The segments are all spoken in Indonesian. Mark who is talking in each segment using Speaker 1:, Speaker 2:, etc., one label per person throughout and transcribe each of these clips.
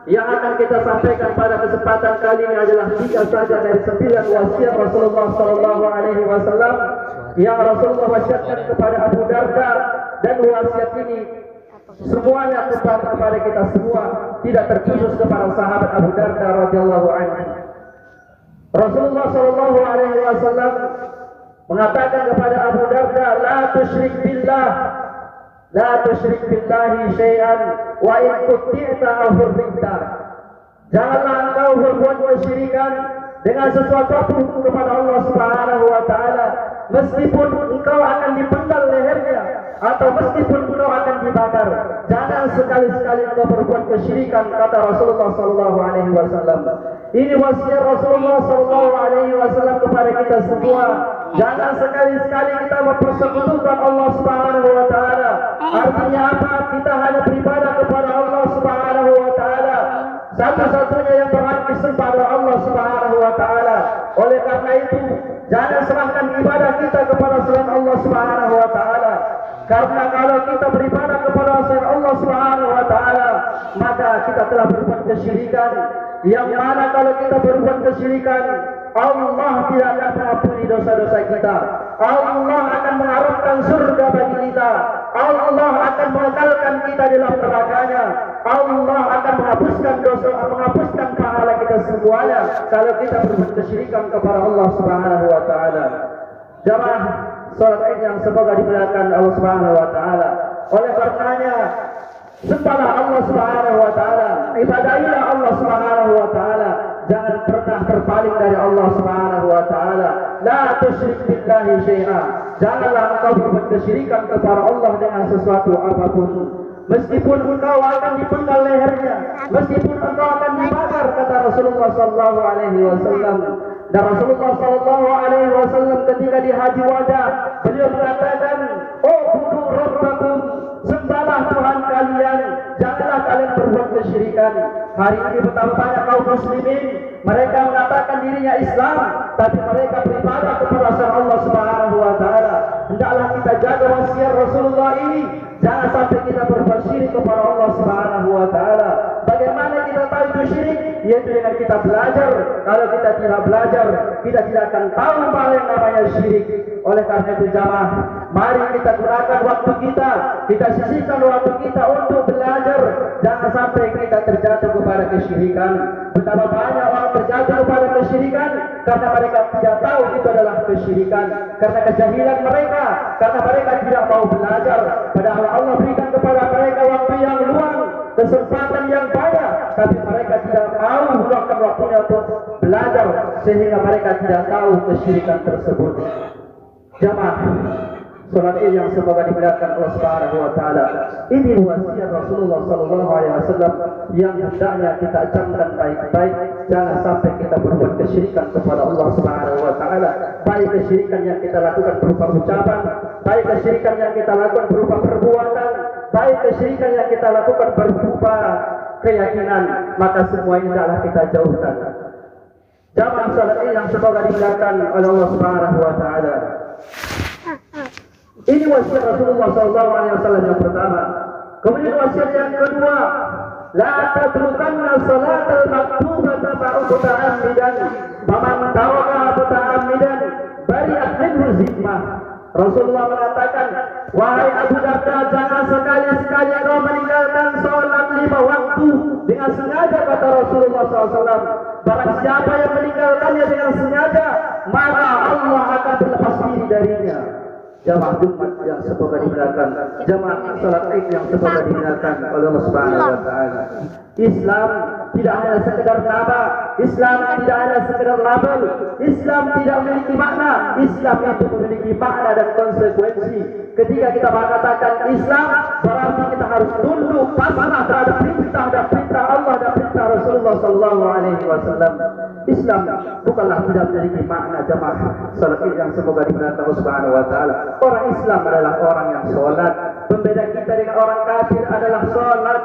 Speaker 1: Yang akan kita sampaikan pada kesempatan kali ini adalah 3 saja dari 9 wasiat Rasulullah sallallahu alaihi wasallam yang Rasulullah wasiatkan kepada Abu Darda, dan wasiat ini semuanya kepada kita semua, tidak terkhusus kepada sahabat Abu Darda radhiyallahu anhu. Rasulullah sallallahu alaihi wasallam mengatakan kepada Abu Darda, la tusyrik billah, la tusyrik billahi syai'an wa in quti'ta aw hurrikta. Janganlah engkau berbuat kesyirikan dengan sesuatu kepada Allah Subhanahu wa taala, meskipun engkau akan dipenggal lehernya atau meskipun engkau akan dibakar. Jangan sekali-sekali engkau berbuat kesyirikan, kata Rasulullah sallallahu alaihi wasallam. Ini wasiat Rasulullah sallallahu alaihi wasallam kepada kita semua. Jangan sekali-sekali kita mempersekutukan Allah Subhanahu wa taala. Artinya apa? Kita hanya beribadah kepada Allah Subhanahu wa taala. Satu-satunya yang berhak disembah adalah Allah Subhanahu wa taala. Oleh karena itu, jangan serahkan ibadah kita kepada selain Allah Subhanahu wa taala. Karena kalau kita beribadah kepada selain Allah Subhanahu wa taala, maka kita telah berbuat kesyirikan. Yang mana kalau kita berbuat kesyirikan, Allah tidak akan mengampuni dosa-dosa kita. Allah akan mengharapkan surga bagi kita. Allah akan mengekalkan kita dalam nerakanya. Allah akan menghapuskan dosa, menghapuskan pahala kita semuanya kalau kita berbuat kesyirikan kepada Allah Subhanahu wa taala. Jamaah salat Id yang semoga dimuliakan Allah Subhanahu wa taala. Oleh karenanya, sembahlah Allah Subhanahu wa taala, ibadahilah Allah Subhanahu wa taala. Jangan pernah berpaling dari Allah Subhanahu wa taala. La tusyrik billahi syai'a. Janganlah engkau berbuat kesyirikan kepada Allah dengan sesuatu apapun. Meskipun engkau akan dipenggal lehernya, meskipun engkau akan dibakar, kata Rasulullah sallallahu alaihi wasallam. Dan Rasulullah sallallahu alaihi wasallam ketika di Haji Wada, beliau mengatakan, "Oh budu rabbakum, sembahlah Tuhan kalian, janganlah kalian berbuat kesyirikan." Hari ini betapa banyak kaum muslimin, mereka mengatakan dirinya Islam, tapi mereka beribadah kepada Allah Subhanahu wa taala. Hendaklah kita jaga wasiat Rasulullah ini, jangan sampai kita berbuat syirik kepada Allah Subhanahu wa taala. Bagaimana kita tahu itu syirik? Yaitu dengan kita belajar. Kalau kita tidak belajar, kita tidak akan tahu apa yang namanya syirik. Oleh karena itu jamaah, mari kita gunakan waktu kita sisihkan waktu kita untuk belajar. Jangan sampai kita terjatuh kepada kesyirikan. Betapa banyak orang terjatuh kepada kesyirikan karena mereka tidak tahu itu adalah kesyirikan, karena kejahilan mereka, karena mereka tidak mau belajar. Padahal Allah berikan kepada mereka waktu yang luang, kesempatan yang banyak, tapi mereka tidak mau menggunakan waktunya untuk belajar, sehingga mereka tidak tahu kesyirikan tersebut. Jamaah salat Id yang semoga dimuliakan Allah Subhanahu wa taala. Ini wasiat Rasulullah sallallahu alaihi wasallam yang hendaknya kita camkan baik-baik. Jangan sampai kita berbuat kesyirikan kepada Allah Subhanahu wa taala. Baik kesyirikan yang kita lakukan berupa ucapan, baik kesyirikan yang kita lakukan berupa perbuatan, baik kesyirikan yang kita lakukan berupa keyakinan, maka semua ini adalah kita jauhkan. Jamaah salat Id yang semoga dimuliakan oleh Allah Subhanahu wa taala. Ini wasiat Rasulullah SAW yang pertama. Kemudian wasiat yang kedua, la tatrukanna salatal maktubata muta'ammidan, faman taraka muta'ammidan bari'at minhu zimmah. Rasulullah mengatakan, wahai Abu Darda, jangan sekali-sekali kau meninggalkan salat 5 waktu dengan sengaja, kata Rasulullah SAW. Barang siapa yang meninggalkannya dengan sengaja, maka Allah akan berlepas diri darinya. Jamaah Jumat yang semoga dimuliakan, jamaah salat Id yang semoga dimuliakan oleh Allah Subhanahu wa taala. Islam tidak hanya sekedar nama, Islam tidak hanya sekedar label, Islam tidak memiliki makna. Islam itu memiliki makna dan konsekuensi. Ketika kita mengatakan Islam, berarti kita harus tunduk pasrah terhadap perintah Allah dan perintah Rasulullah sallallahu alaihi wasallam. Islam bukanlah tidak memiliki makna. Jamaah salat Id yang semoga dimuliakan Allah Subhanahu wa taala. Orang Islam adalah orang yang sholat. Pembeda kita dengan orang kafir adalah sholat.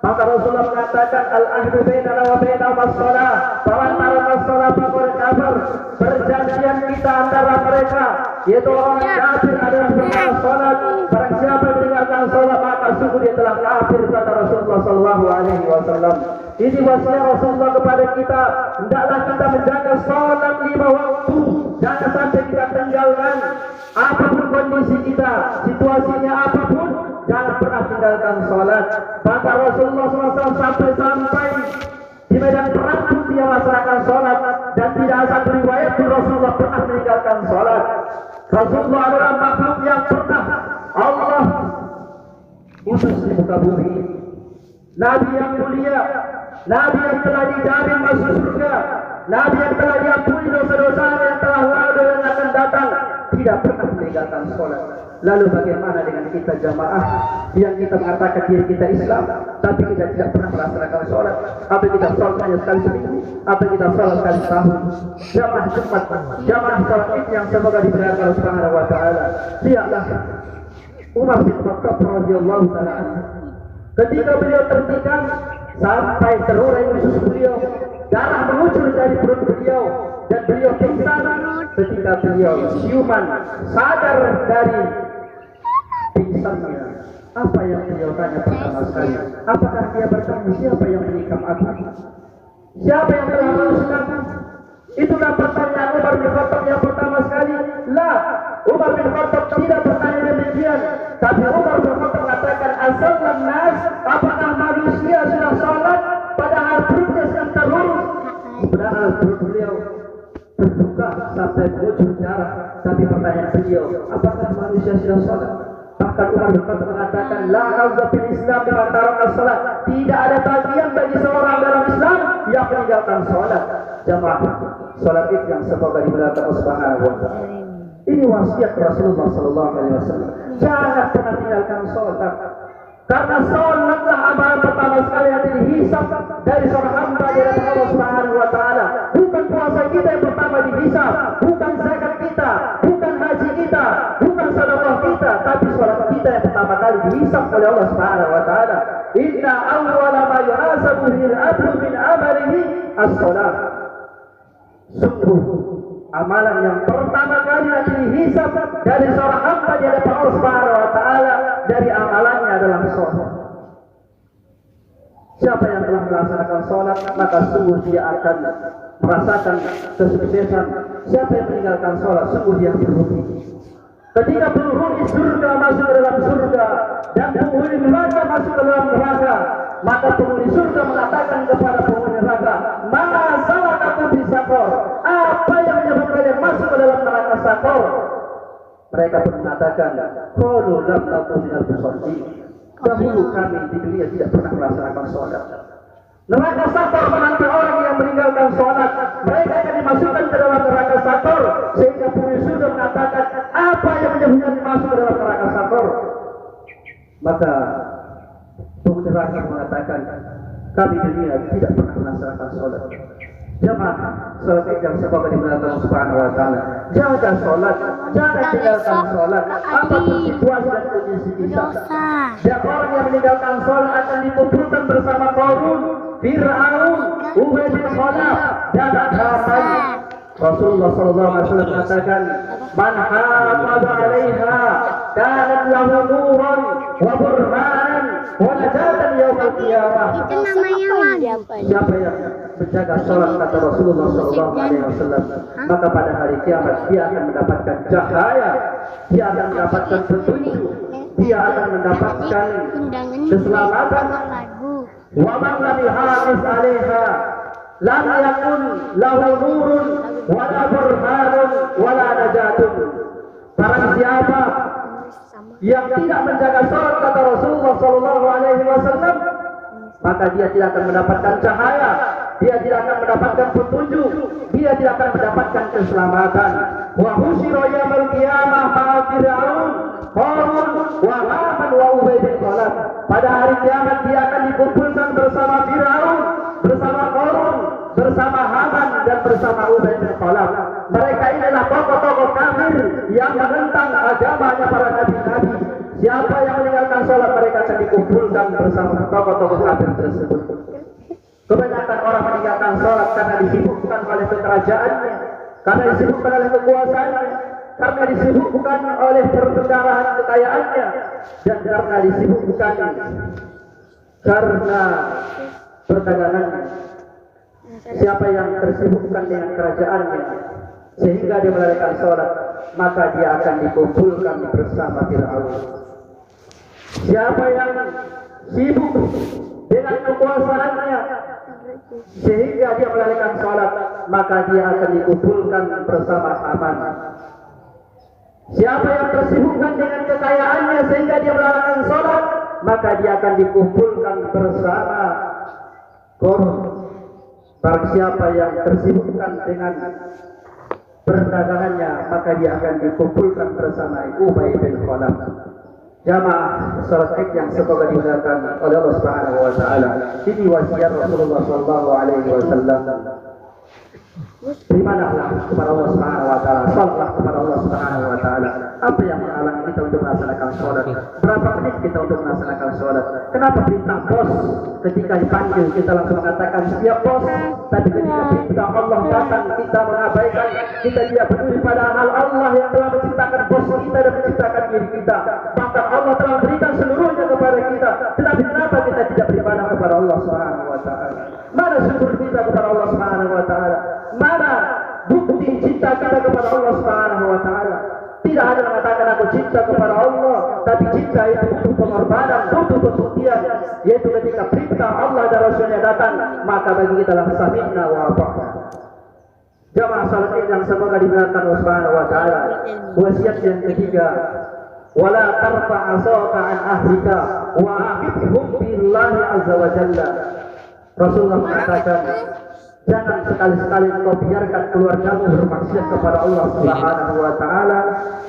Speaker 1: Maka Rasulullah mengatakan al-ahdu bainana wa bainahum as-shalah, faman taraka as-shalah faqad kafar. Perjanjian kita antara mereka, yaitu orang kafir, adalah tentang sholat. Barang siapa meninggalkan sholat, maka sungguh dia telah kafir, kata Rasulullah sallallahu alaihi wasallam. Ini wasiat Rasulullah kepada kita. Hendaklah kita menjaga salat 5 waktu. Jangan sampai kita tinggalkan. Apapun kondisi kita, situasinya apapun, jangan pernah tinggalkan salat. Bahkan Rasulullah SAW sampai di medan perang pun dia melaksanakan salat, dan tidak ada satu riwayat pun Rasulullah pernah meninggalkan salat. Rasulullah adalah makhluk yang pernah Allah utus di muka bumi. Nabi yang mulia, Nabi yang telah dijamin masuk surga, Nabi yang telah diampuni dosa-dosa yang telah lalu dan akan datang, tidak pernah meninggalkan salat. Lalu bagaimana dengan kita jamaah yang kita mengatakan diri kita Islam, tapi kita tidak pernah melaksanakan salat? Apa kita salat hanya sekali seminggu? Apa kita salat sekali tahun? Jamaah Jumat, jamaah salat Id yang semoga diberkahi Allah Subhanahu wa taala. Lihatlah Umar bin Khattab radhiyallahu taala anhu. Ketika beliau tertikam sampai terurai usus beliau, darah mengucur dari perut beliau, dan beliau pingsan. Ketika beliau siuman sadar dari pingsannya, apa yang beliau tanya pertama sekali? Apakah dia bertanya siapa yang menikam aku? Siapa yang telah menusukkanku? Itulah pertanyaan Umar bin Khattab yang pertama sekali. Lah, Umar bin Khattab tidak bertanya demikian, tapi Umar bin Khattab mengatakan, asallam nas, apakah manusia sudah salat padahal perutnya sedang terlurus? Padahal perut beliau terbuka sampai bocor darah, tapi pertanyaan beliau, apakah manusia sudah salat? Bahkan Umar bin Khattab mengatakan, la hazza fil Islam liman taraka salat. Tidak ada bagian bagi seorang dalam Islam yang meninggalkan salat. Jamaah salat Id yang semoga dimuliakan Allah Subhanahu wa taala. Ini wasiat Rasulullah sallallahu alaihi wasallam. Jangan pernah tinggalkan salat. Karena salatlah amalan pertama sekali yang dihisab dari seorang hamba di hadapan Allah Subhanahu wa taala. Bukan puasa kita yang pertama dihisab, bukan zakat kita, bukan haji kita, bukan sedekah kita, tapi salat kita yang pertama kali dihisab oleh Allah Subhanahu wa taala. Inna awwala ma yuhasabu bil abdu min amalihi as-shalah. Sungguh amalan yang pertama kali yang dihisab dari seorang hamba di hadapan Allah Subhanahu wa taala dari amalannya adalah salat. Siapa yang telah melaksanakan salat, maka sungguh dia akan merasakan kesuksesan. Siapa yang meninggalkan salat, sungguh dia merugi. Ketika penghuni surga masuk ke dalam surga dan penghuni neraka masuk ke dalam neraka, maka penghuni surga mengatakan kepada penghuni neraka, "Ma salakakum fi saqar?" Apa yang menyebabkan kalian masuk ke dalam neraka Saqar? Mereka pun mengatakan, "Qalu lam takun minal musallin." Dahulu kami di dunia tidak pernah melaksanakan salat. Neraka Saqar menanti orang yang meninggalkan salat. Mereka akan dimasukkan ke dalam neraka Saqar, sehingga penghuni surga mengatakan, apa yang menyebabkan masuk ke dalam neraka Saqar? Maka penghuni neraka mengatakan, kami di dunia tidak pernah melaksanakan salat. Jemaah salat yang semoga dimuliakan Allah Subhanahu wa taala. Jaga salat, jangan tinggalkan salat. Apapun situasi dan kondisi kita. Dan orang yang meninggalkan salat akan dikumpulkan bersama Qarun, Fir'aun, Ubay bin Khalaf, dan Haman. Rasulullah sallallahu alaihi wasallam mengatakan, "Man hafaza 'alaiha kanat lahu nuran wa burhanan wa najatan yaumil qiyamah."
Speaker 2: Itu namanya apa?
Speaker 1: Siapa yang menjaga salat, kata Rasulullah sallallahu alaihi wasallam, maka pada hari kiamat dia akan mendapatkan cahaya, dia akan mendapatkan petunjuk, dia akan mendapatkan keselamatan. Wa man lam yuhafiz 'alaiha lam yakun lahu nurun wala burhanun wala najatun. Barang siapa yang tidak menjaga salat, kata Rasulullah sallallahu alaihi wasallam, maka dia tidak akan mendapatkan cahaya, dia tidak akan mendapatkan petunjuk, dia tidak akan mendapatkan keselamatan. Wa husyira yaumil qiyamah ma'a Fir'aun, Qarun, wa Haman wa Ubay bin Khalaf. Pada hari kiamat dia akan dikumpulkan bersama Fir'aun, bersama Qarun, bersama Haman, dan bersama Ubay bin Khalaf. Mereka inilah tokoh-tokoh kafir yang menentang agamanya para nabi-nabi. Siapa yang meninggalkan salat, mereka akan dikumpulkan bersama tokoh-tokoh kafir tersebut. Kebanyakan orang meninggalkan salat karena disibukkan oleh kekerajaannya, karena disibukkan oleh kekuasaannya, karena disibukkan oleh perbendaharaan kekayaannya, dan karena disibukkan karena perdagangan siapa yang tersibukkan dengan kerajaannya sehingga dia melalaikan sholat, maka dia akan dikumpulkan bersama Fir'aun. Siapa yang sibuk dengan kekuasaannya sehingga dia melalaikan sholat, maka dia akan dikumpulkan bersama Haman. Siapa yang tersibukkan dengan kekayaannya sehingga dia melalaikan sholat, maka dia akan dikumpulkan bersama Korun. Barang siapa yang tersibukkan dengan perdagangannya, maka dia akan dikumpulkan bersama Ubay bin Khalaf. Jamaah salat Id yang semoga dimuliakan oleh Allah Subhanahu wa taala. Ini wasiat Rasulullah sallallahu alaihi wasallam. Berimanlah kepada Allah Subhanahu wa taala, salatlah kepada Allah Subhanahu wa taala. Apa yang menghalangi kita untuk melaksanakan salat? Berapa menit kita untuk melaksanakan salat? Kenapa perintah bos ketika dipanggil kita langsung mengatakan siap bos, tapi ketika perintah Allah datang kita mengabaikan, kita tidak peduli padahal Allah yang telah menciptakan bos kita dan menciptakan diri kita. Bahkan Allah telah berikan seluruhnya kepada kita. Tetapi kenapa kita tidak beribadah kepada Allah Subhanahu wa taala? Mana syukur kita kepada Allah Subhanahu wa taala? Mana bukti cinta kita kepada Allah Subhanahu wa taala? Tidak ada mengatakan aku cinta kepada Allah, tapi cinta itu butuh pengorbanan, butuh pembuktian, yaitu ketika perintah Allah dan Rasulnya datang, maka bagi kita lah sami'na wa ata'na. Jamaah salat Id yang semoga dimuliakan Allah Subhanahu wa taala. Wasiat yang ketiga, wala tarfa asaka an ahlika wa aqibhum billahi azza wa jalla. Rasulullah mengatakan, jangan sekali-sekali kau biarkan keluargamu bermaksiat kepada Allah Subhanahu wa taala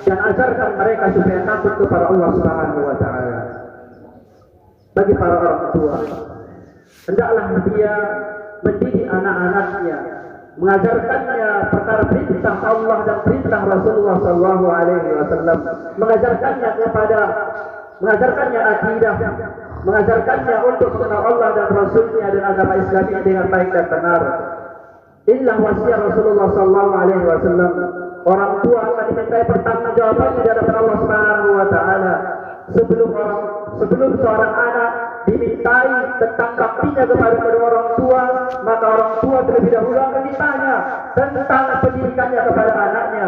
Speaker 1: dan ajarkan mereka supaya takut kepada Allah Subhanahu wa taala. Bagi para orang tua, hendaklah dia mendidik anak-anaknya, mengajarkannya perkara perintah Allah dan perintah Rasulullah sallallahu alaihi wasallam, mengajarkannya akidah, mengajarkannya untuk mengenal Allah dan Rasulnya dan agama Islam ini dengan baik dan benar. Inilah wasiat Rasulullah sallallahu alaihi wasallam. Orang tua akan dimintai pertanggungjawabannya di hadapan Allah Subhanahu wa taala. Sebelum seorang anak dimintai tentang baktinya kepada kedua orang tua, maka orang tua terlebih dahulu akan ditanya tentang pendidikannya kepada anaknya.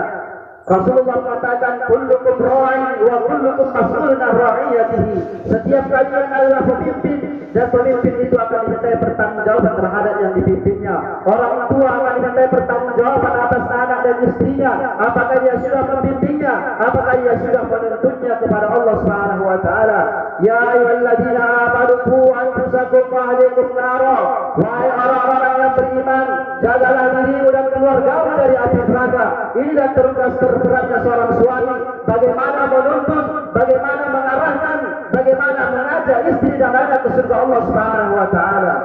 Speaker 1: Rasulullah mengatakan, kullukum ra'in wa kullukum mas'ulun an ra'iyatihi. Setiap kalian adalah pemimpin dan pemimpin itu akan dimintai pertanggungjawaban terhadap yang dipimpinnya. Orang tua akan dimintai pertanggungjawaban atas anak dan istrinya, apakah dia sudah membimbingnya, apakah dia sudah menuntunnya kepada Allah Subhanahu wa taala. Ya ayyuhalladzina amanu qu anfusakum wa ahlikum nara. Wahai orang-orang yang beriman, jagalah dirimu dan keluargamu dari api neraka. Inilah tugas terberatnya seorang suami, bagaimana menuntun, bagaimana mengarahkan, bagaimana mengajak istri dan anak ke surga Allah Subhanahu wa taala.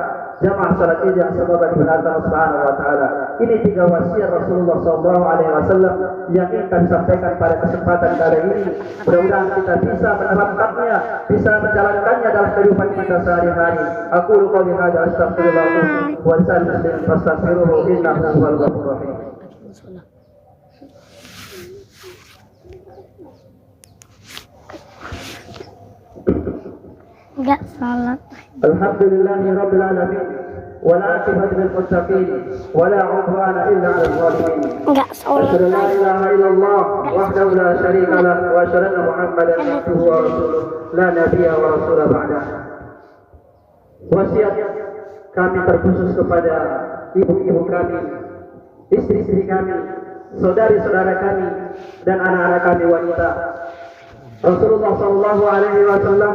Speaker 1: Jamaah salat Id yang semoga dimuliakan Allah Subhanahu wa taala. Ini 3 wasiat Rasulullah sallallahu alaihi wasallam yang ingin kami sampaikan pada kesempatan kali ini. Mudah-mudahan kita bisa menerapkannya, bisa menjalankannya dalam kehidupan kita sehari-hari. Aku qouli hadza astaghfirullah wa lisal muslimin fastaghfiruhu innahu huwal ghafurur rahim.
Speaker 2: Enggak salat.
Speaker 1: Alhamdulillahi rabbil alamin wal 'aqibatu lil muttaqin wala 'udwana illa 'alal zalimin.
Speaker 2: Enggak salat.
Speaker 1: Asyhadu an la ilaha illallah wahdahu la syarika lah wa asyhadu anna Muhammadan abduhu wa rasuluh la nabiyya wa rasula ba'dah. Wasiat kami terkhusus kepada ibu-ibu kami, istri-istri kami, saudari-saudara kami dan anak-anak kami wanita. Rasulullah sallallahu alaihi wasallam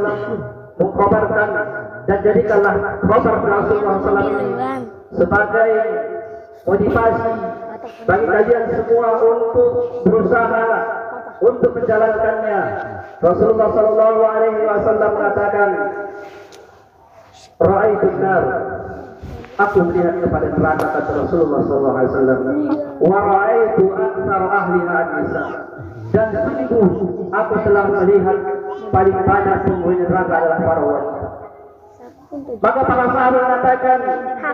Speaker 1: mengkhabarkan dan jadikanlah khabar Rasulullah sallallahu alaihi wasallam sebagai motivasi bagi kalian semua untuk berusaha untuk menjalankannya. Rasulullah sallallahu alaihi wasallam mengatakan, ra'aitun nar, aku melihat kepada neraka, kata Rasulullah sallallahu alaihi wasallam, wa ra'aitu aktsar ahliha an-nisa, dan sungguh aku telah melihat paling banyak penghuni neraka adalah para wanita. Maka para sahabat mengatakan,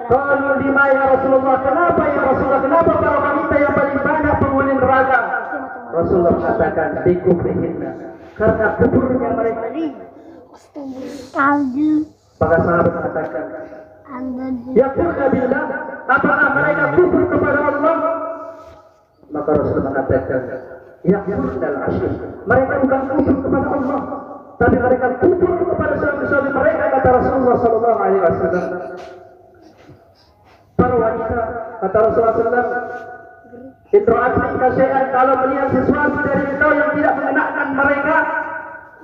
Speaker 1: qalu lima ya Rasulullah, kenapa ya Rasulullah, kenapa para wanita yang paling banyak penghuni neraka? Rasulullah mengatakan, bikufrihinna, karena kuburnya mereka. Maka sahabat mengatakan, yaqulna billah Apakah mereka kufur kepada Allah? Maka Rasul mengatakan, yakfurnal asyir. Mereka bukan kufur kepada Allah, tapi mereka kufur kepada suami-suami mereka, kata Rasulullah sallallahu alaihi wasallam. Para wanita, kata Rasulullah sallallahu, "Intro'atni kasyai'an," kalau melihat sesuatu dari engkau yang tidak mengenakan mereka,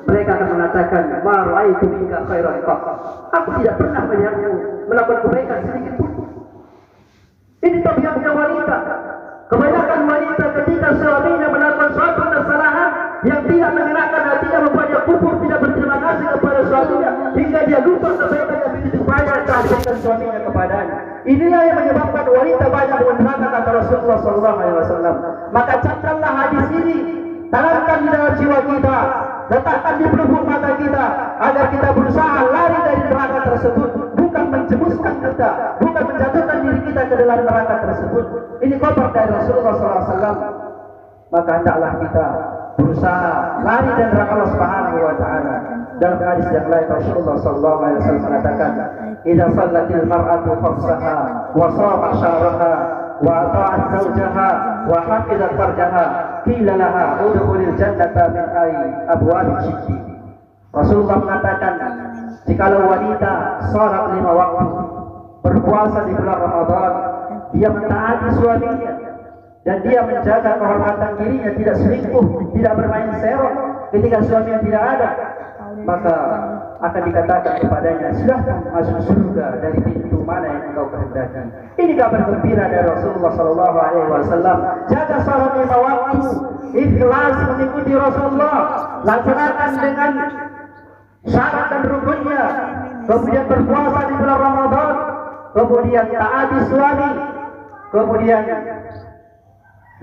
Speaker 1: mereka akan mengatakan, "Ma ra'aitu minka khairan qat." Aku tidak pernah melihatmu melakukan kebaikan sedikit pun. Ini tabiatnya wanita. Kebanyakan wanita ketika suaminya melakukan suatu kesalahan yang tidak mengenakan hatinya, membuatnya kufur, tidak berterima kasih kepada suaminya, hingga dia lupa kebaikan yang begitu banyak telah diberikan suaminya kepadanya. Inilah yang menyebabkan wanita banyak meneraka, kata Rasulullah SAW. Maka camkanlah hadis ini, tanamkan di dalam jiwa kita, letakkan di pelupuk mata kita, agar kita berusaha lari dari neraka tersebut, bukan menjemuskan kita, bukan menjatuhkan diri kita ke dalam neraka tersebut. Ini kabar dari Rasulullah SAW. Maka hendaklah kita berusaha lari dari neraka Allah Subhanahu wa taala. Dalam hadis yang lain Rasulullah SAW mengatakan, "Idza shallatil mar'atu khamsaha wa shamat syahraha wa ata'at zawjaha wa hafizat farjaha qila laha udkhulil jannata min ayyi abwabil jannah." Rasulullah mengatakan, jikalau wanita salat 5 waktu, berpuasa di bulan Ramadan, dia mentaati suaminya dan dia menjaga kehormatan dirinya, tidak selingkuh, tidak bermain serong ketika suaminya tidak ada, maka akan dikatakan kepadanya, silahkan masuk surga dari pintu mana yang engkau kehendaki. Ini kabar gembira dari Rasulullah SAW. Jaga salat 5 waktu, ikhlas mengikuti Rasulullah, laksanakan dengan syarat dan rukunnya, kemudian berpuasa di bulan Ramadan, kemudian taati suami, kemudian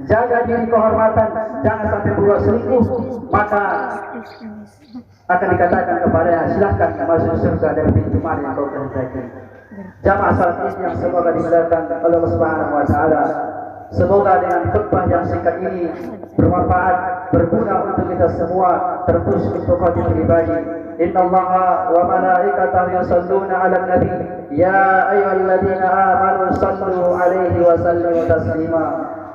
Speaker 1: jaga diri kehormatan, jangan sampai berbuat selingkuh, maka akan dikatakan kepadanya, silahkan masuk surga dari pintu mana yang kau kehendaki. Jamaah salat Id yang semoga dimuliakan oleh Allah Subhanahu wa taala. Semoga dengan khutbah yang singkat ini bermanfaat, berguna untuk kita semua, terus untuk hati pribadi. Inna Allaha wa malaikatahu yusalluna 'alan nabi ya ayyuhalladzina amanu sallu 'alaihi wa sallimu taslima.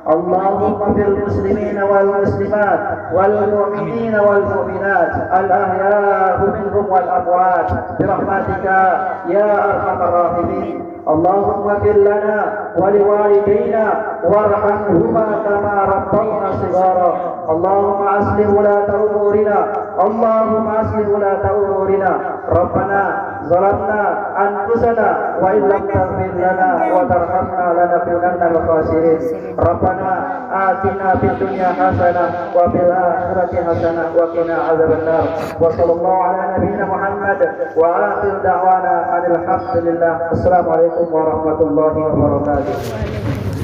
Speaker 1: Allahumma fil muslimina wal muslimat wal mu'minina wal mu'minat al ahya'u minhum wal amwat bi rahmatika ya arhamar rahimin. Allahumma fir lana wa liwalidayna warhamhuma kama rabbayna shighara. Allahumma aslih ulata umurina, Allahumma aslih ulata umurina. Rabbana zalamna anfusana wa in lam taghfir lana wa tarhamna lanakunanna minal khasirin. Rabbana atina fid dunya hasanah wa fil akhirati hasanah wa qina adzabannar. Wa sallallahu ala nabiyyina Muhammad wa akhir da'wana alhamdulillah. Assalamualaikum warahmatullahi wabarakatuh.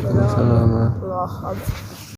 Speaker 3: Assalamualaikum.